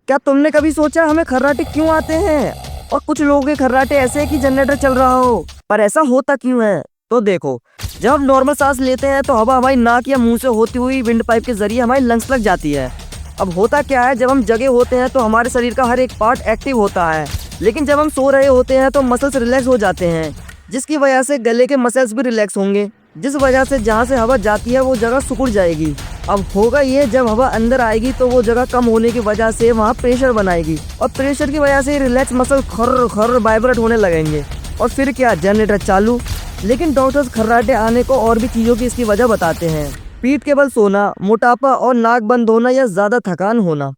क्या तुमने कभी सोचा हमें खर्राटे क्यों आते हैं? और कुछ लोगों के खर्राटे ऐसे हैं कि जनरेटर चल रहा हो, पर ऐसा होता क्यों है? तो देखो, जब हम नॉर्मल सांस लेते हैं तो हवा हमारी नाक या मुंह से होती हुई विंड पाइप के जरिए हमारी लंग्स लग जाती है। अब होता क्या है, जब हम जगे होते हैं तो हमारे शरीर का हर एक पार्ट एक्टिव होता है, लेकिन जब हम सो रहे होते हैं तो मसल्स रिलैक्स हो जाते हैं, जिसकी वजह से गले के मसल्स भी रिलैक्स होंगे, जिस वजह से जहाँ से हवा जाती है वो जगह सिकुड़ जाएगी। अब होगा ये, जब हवा अंदर आएगी तो वो जगह कम होने की वजह से वहाँ प्रेशर बनाएगी, और प्रेशर की वजह से रिलैक्स मसल खर्र खर्र वाइब्रेट होने लगेंगे, और फिर क्या, जनरेटर चालू। लेकिन डॉक्टर्स खर्राटे आने को और भी चीज़ों की इसकी वजह बताते हैं। पीठ के बल सोना, मोटापा और नाक बंद होना या ज़्यादा थकान होना।